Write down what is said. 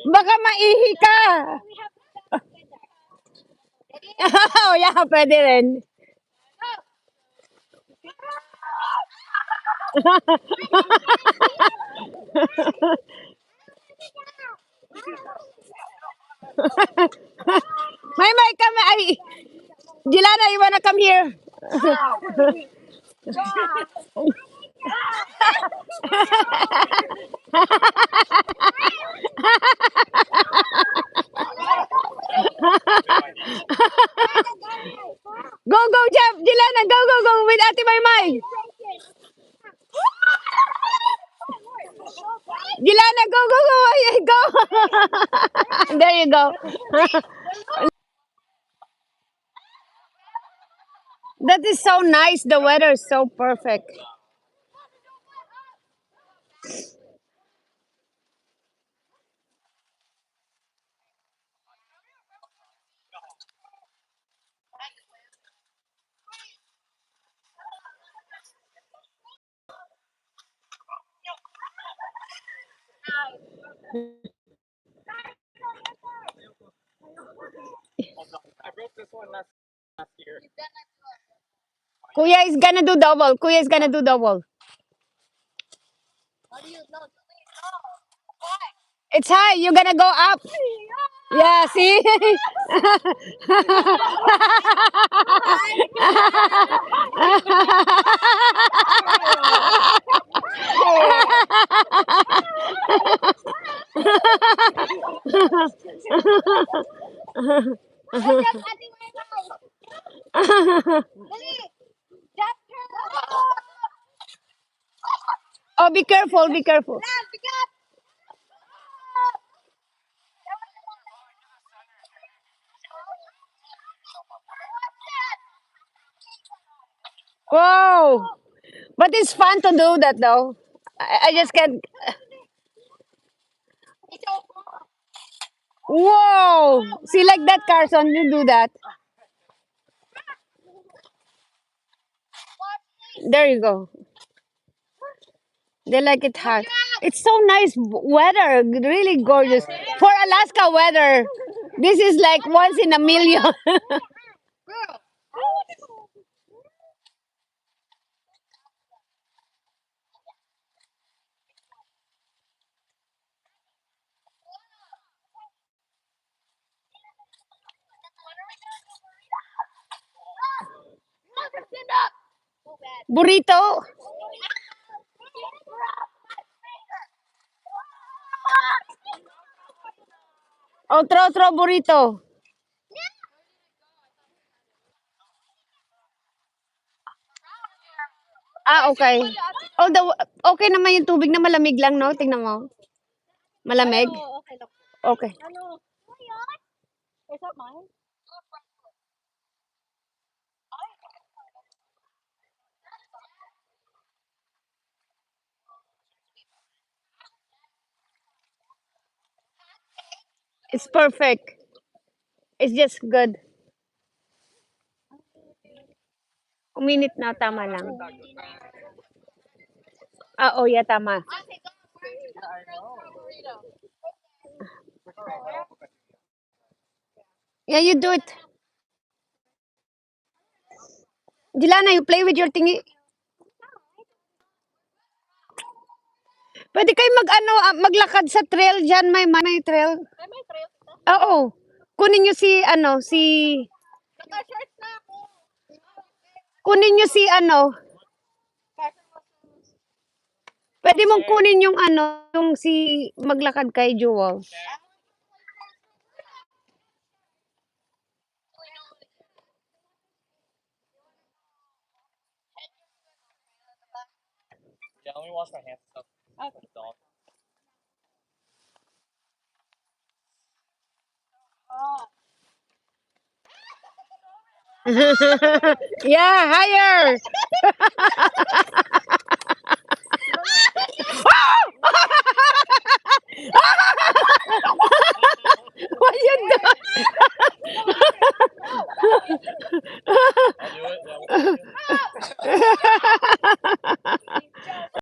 Baka maihi ka. Oh, yeah, pwede rin. May, come. Ay, Jilana, you wanna come here? Go, Jeff. Jilana, go with Ate Maymay. Jilana, go. Ay, go. There you go. That is so nice. The weather is so perfect. Kuya is gonna do double. Kuya is gonna do double. It's high. You're gonna go up. Yeah, see? Oh, be careful, be careful. Whoa. But it's fun to do that though. I just can't. Whoa. See, like that, Carson, you do that. There you go. They like it hot. It's so nice weather, really gorgeous. For Alaska weather, this is like once in a million. Burrito. Oh, throw burrito. Ah, okay. Oh, okay naman yung tubig na malamig lang, no? Tingnan mo. Malamig? Okay. It's perfect. It's just good. Uminit na, tama lang. Ah, oh, yeah, tama. Yeah, you do it. Dilana, you play with your thingy. Pwede kayo maglakad sa trail dyan. May trail. Oo. Kunin nyo si, kunin nyo si, pwede mong kunin yung, yung si, maglakad kay Jewel. Let me wash my hands. Okay. Yeah, higher.